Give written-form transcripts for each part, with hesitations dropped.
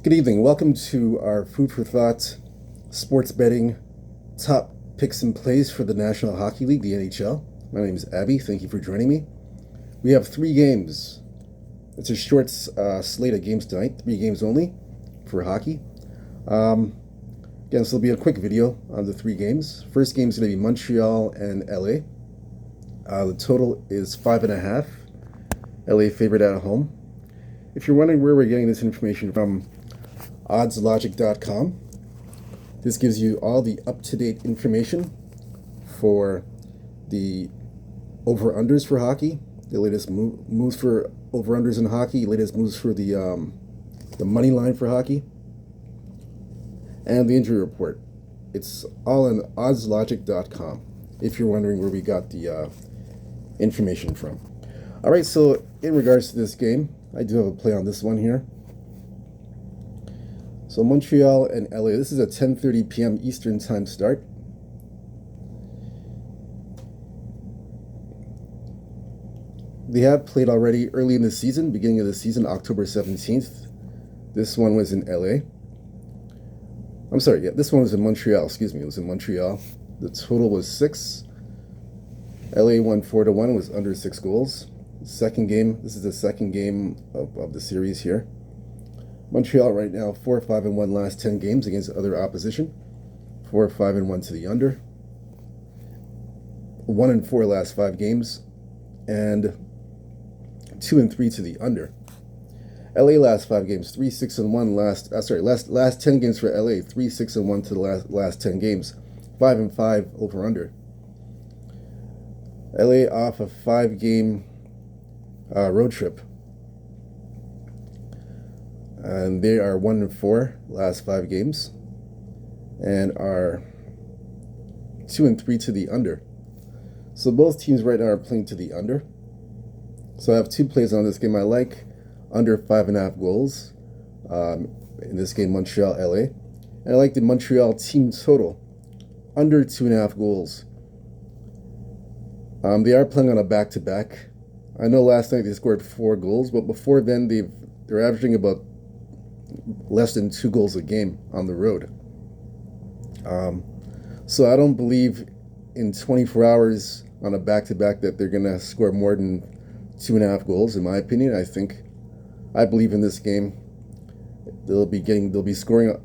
Good evening. Welcome to our Food for Thought sports betting top picks and plays for the National Hockey League, the NHL. My name is Abby. Thank you for joining me. We have 3 games. It's a short slate of games tonight, 3 games only for hockey. Again, this will be a quick video on the 3 games. First game is going to be Montreal and LA. The total is 5.5. LA favored at home. If you're wondering where we're getting this information from, oddslogic.com. This gives you all the up-to-date information for the over-unders for hockey, the latest moves for over-unders in hockey, latest moves for the money line for hockey, and the injury report. It's all on oddslogic.com if you're wondering where we got the information from. All right, so in regards to this game, I do have a play on this one here. So Montreal and LA, this is a 10:30 p.m. Eastern time start. They have played already early in the season, beginning of the season, October 17th. This one was in LA. I'm sorry, yeah, this one was in Montreal, excuse me, it was in Montreal. The total was 6. LA won 4-1, was under 6 goals. Second game, this is the second game of the series here. Montreal right now 4-5-1 last 10 games against other opposition. 4-5-1 to the under. 1-4 last 5 games, and 2-3 to the under. LA last 5 games 3-6-1 last 10 games for LA 3-6-1 to the last 10 games. 5-5 over under. LA off a 5-game road trip. And they are 1-4 last 5 games and are 2-3 to the under. So both teams right now are playing to the under. So I have 2 plays on this game. I like under 5.5 goals in this game, Montreal, LA. And I like the Montreal team total under 2.5 goals. They are playing on a back-to-back. I know last night they scored 4 goals, but before then they're averaging about less than 2 goals a game on the road. So I don't believe in 24 hours on a back-to-back that they're going to score more than 2.5 goals, in my opinion. I believe in this game they'll be scoring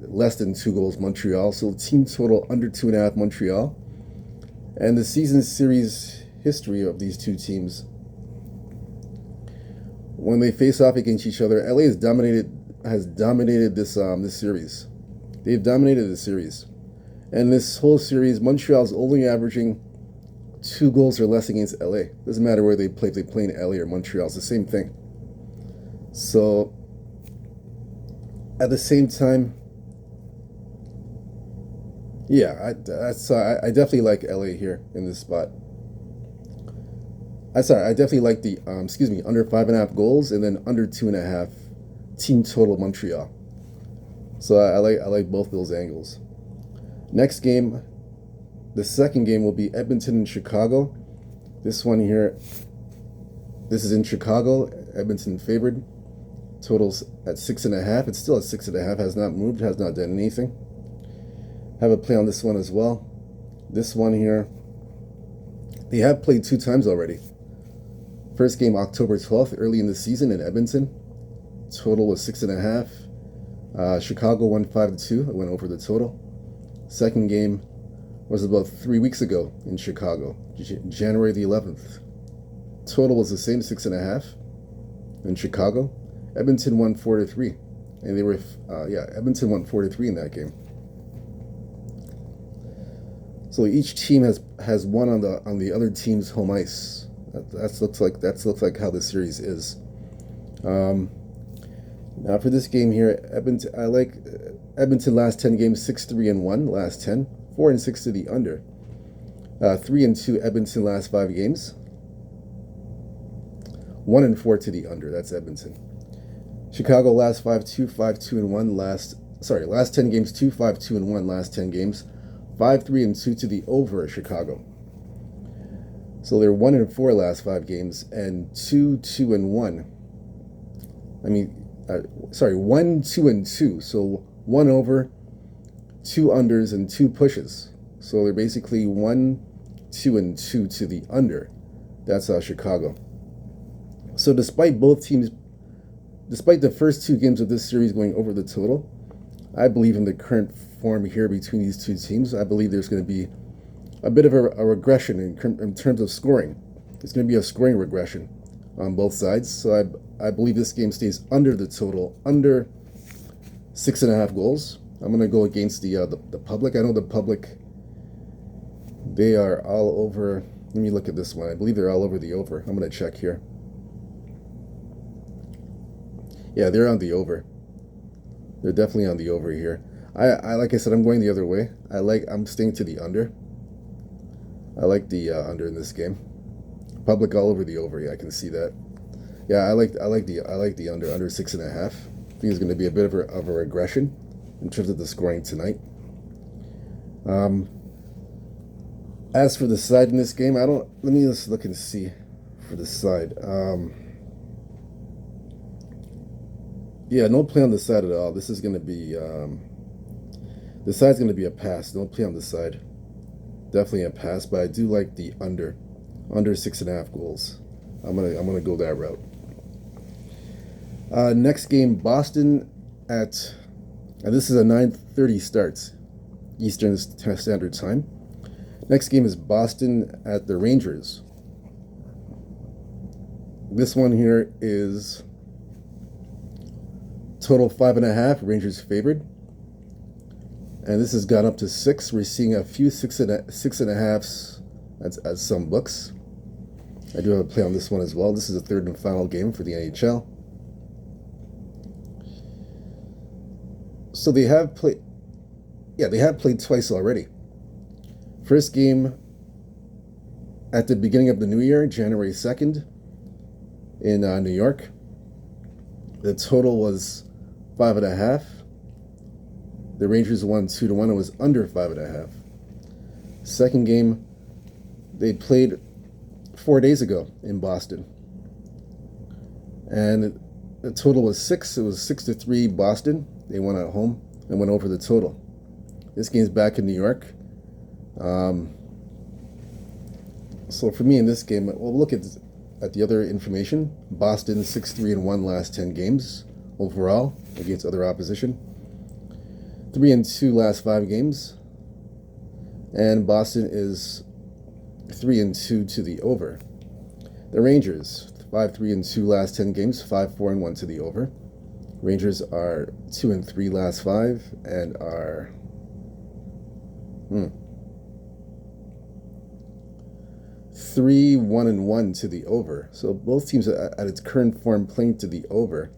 less than 2 goals, Montreal. So team total under 2.5 Montreal. And the season series history of these two teams, when they face off against each other, LA has dominated this series. They've dominated the series. And this whole series, Montreal's only averaging 2 goals or less against LA. Doesn't matter where they play, if they play in LA or Montreal, it's the same thing. So at the same time, yeah, I definitely like LA here in this spot. I definitely like the under 5.5 goals and then under 2.5 team total Montreal. So I like both those angles. Next game, the second game will be Edmonton and Chicago. This one here, this is in Chicago. Edmonton favored. Totals at 6.5. It's still at 6.5. Has not moved. Has not done anything. Have a play on this one as well. This one here, they have played 2 times already. First game October 12th, early in the season in Edmonton. Total was 6.5. Chicago won 5-2. It went over the total. Second game was about 3 weeks ago in Chicago, January the 11th. Total was the same, 6.5 in Chicago. Edmonton won 4-3, and they were Edmonton won 4-3 in that game. So each team has won on the other team's home ice. That looks like how the series is. Now for this game here, Edmonton, I like Edmonton last 10 games 6-3-1 last 10, 4-6 to the under. 3-2 Edmonton last 5 games. 1-4 to the under. That's Edmonton. Chicago last 5-2-1 last 10 games 2-5-2-1 last 10 games. 5-3-2 to the over Chicago. So they're 1-4 last 5 games and 2-2-1. I mean, sorry, 1, 2, and 2. So 1 over, 2 unders, and 2 pushes. So they're basically 1, 2, and 2 to the under. That's Chicago. So despite the first 2 games of this series going over the total, I believe in the current form here between these 2 teams. I believe there's going to be a bit of a regression in terms of scoring. It's going to be a scoring regression on both sides. So I believe this game stays under the total, under 6.5 goals. I'm going to go against the public. I know the public, they are all over. Let me look at this one. I believe they're all over the over. I'm going to check here. Yeah, they're on the over. They're definitely on the over here. I like I said, I'm going the other way. I'm staying to the under. I like the under in this game. Public all over the over. Yeah, I can see that. Yeah, I like the under 6.5. I think it's going to be a bit of a regression in terms of the scoring tonight. As for the side in this game, let me just look and see for the side. Yeah, no play on the side at all. This is going to be the side's going to be a pass. No play on the side. Definitely a pass, but I do like the under 6.5 goals. I'm gonna go that route. Next game, Boston at this is a 9:30 starts Eastern Standard Time. Next game is Boston at the Rangers. This one here is total 5.5. Rangers favored. And this has gone up to 6. We're seeing a few 6.5s at some books. I do have a play on this one as well. This is the third and final game for the NHL. So they have played. Yeah, they have played twice already. First game at the beginning of the new year, January 2nd, in New York. The total was 5.5. The Rangers won 2-1. It was under 5.5. Second game, they played 4 days ago in Boston, and the total was 6. It was 6-3 Boston. They won at home and went over the total. This game's back in New York. So for me in this game, we'll look at the other information. Boston 6-3-1 last 10 games overall against other opposition. 3-2 last 5 games, and Boston is 3-2 to the over. The Rangers 5-3-2 last 10 games, 5-4-1 to the over. Rangers are 2-3 last 5 and are 3-1-1 to the over. So both teams at its current form playing to the over.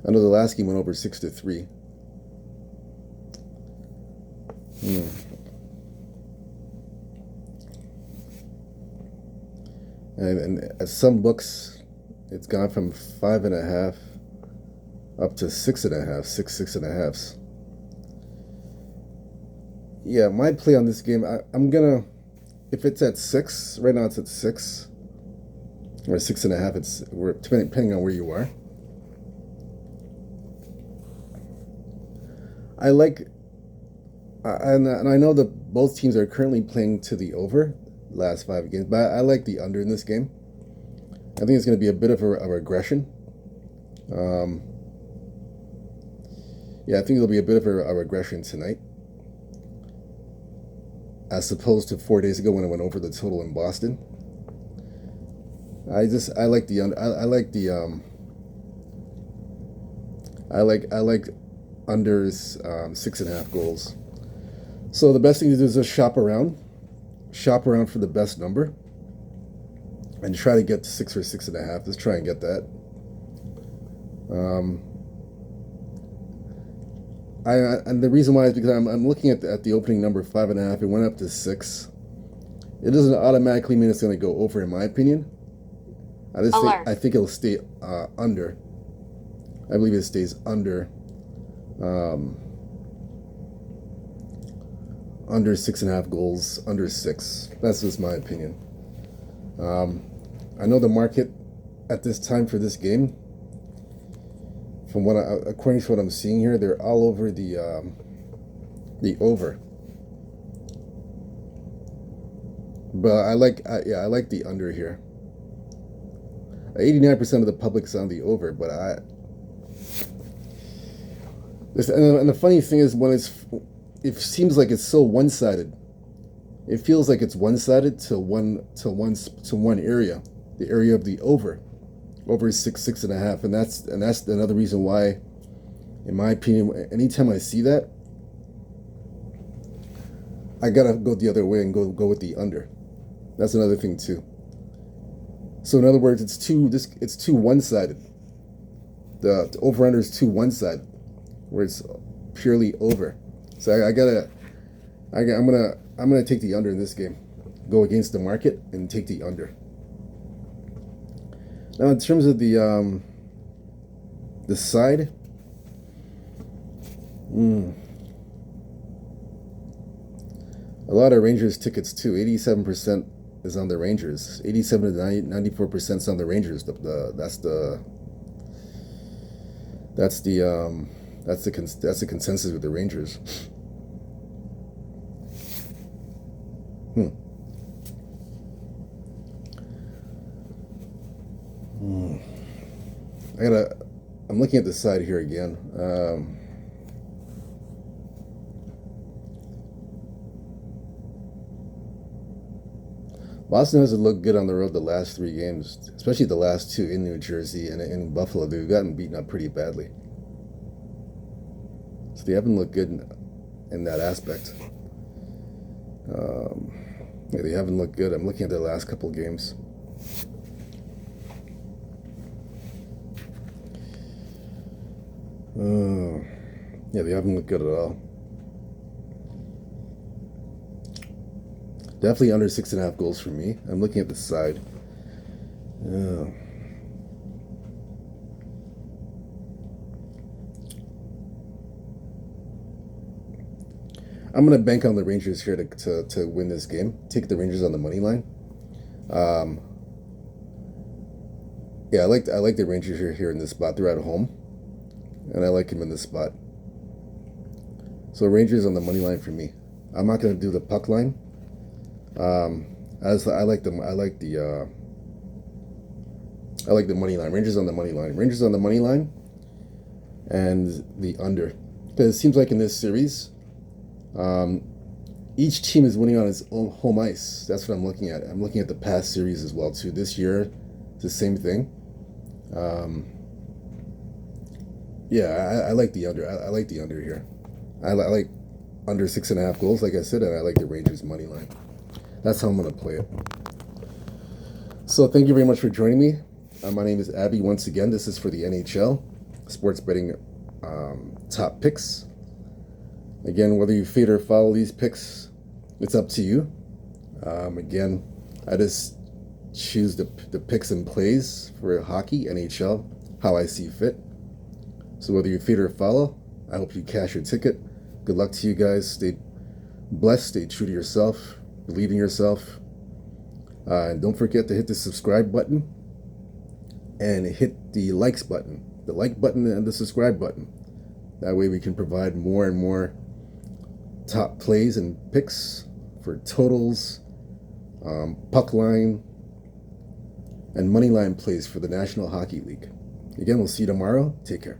I know the last game went over 6-3. And at some books, it's gone from 5.5 up to 6.5, 6.5. Yeah, my play on this game, I'm gonna, if it's at 6, right now it's at 6 or 6.5. We're depending on where you are. I like, and I know that both teams are currently playing to the over last 5 games, but I like the under in this game. I think it's going to be a bit of a regression. Yeah, I think it'll be a bit of a regression tonight, as opposed to 4 days ago when it went over the total in Boston. I like the under. I like the I like unders 6.5 goals. So the best thing to do is just shop around for the best number, and try to get to 6 or 6.5. Let's try and get that. And the reason why is because I'm looking at the opening number 5.5. It went up to 6. It doesn't automatically mean it's going to go over, in my opinion. I think it'll stay under. I believe it stays under. Under 6.5 goals, under 6. That's just my opinion. I know the market at this time for this game, from what according to what I'm seeing here, they're all over the over. But I like the under here. 89% of the public's on the over, but and the funny thing is, when it seems like it's so one-sided. It feels like it's one-sided to one area, the area of the over. Over is 6.5, and that's another reason why, in my opinion, anytime I see that, I gotta go the other way and go with the under. That's another thing too. So in other words, it's too one-sided. The over/under is too one-sided, where it's purely over. So I'm gonna take the under in this game. Go against the market and take the under. Now, in terms of the side, a lot of Rangers tickets too. 87% is on the Rangers. 87 to 94% is on the Rangers. That's the consensus with the Rangers. I'm looking at the side here again. Boston hasn't looked good on the road the last 3 games, especially the last 2 in New Jersey and in Buffalo. They've gotten beaten up pretty badly. So they haven't looked good in that aspect. Yeah, they haven't looked good. I'm looking at their last couple of games. Yeah, they haven't looked good at all. Definitely under 6.5 goals for me. I'm looking at the side. I'm gonna bank on the Rangers here to win this game. Take the Rangers on the money line. Yeah, I like the Rangers here in this spot. They're at home, and I like him in this spot. So Rangers on the money line for me. I'm not gonna do the puck line. I like the money line. Rangers on the money line. Rangers on the money line, and the under, because it seems like in this series, each team is winning on its own home ice. That's what I'm looking at. I'm looking at the past series as well too. This year, it's the same thing. Yeah, I like the under. I like the under here. I like under 6.5 goals, like I said, and I like the Rangers money line. That's how I'm gonna play it. So thank you very much for joining me. My name is Abby. Once again, this is for the NHL sports betting top picks. Again, whether you fade or follow these picks, it's up to you. Again, I just choose the picks and plays for hockey, NHL, how I see fit. So whether you fade or follow, I hope you cash your ticket. Good luck to you guys. Stay blessed. Stay true to yourself. Believe in yourself. And don't forget to hit the subscribe button and hit the likes button. The like button and the subscribe button. That way we can provide more and more top plays and picks for totals, puck line, and money line plays for the National Hockey League. Again, we'll see you tomorrow. Take care.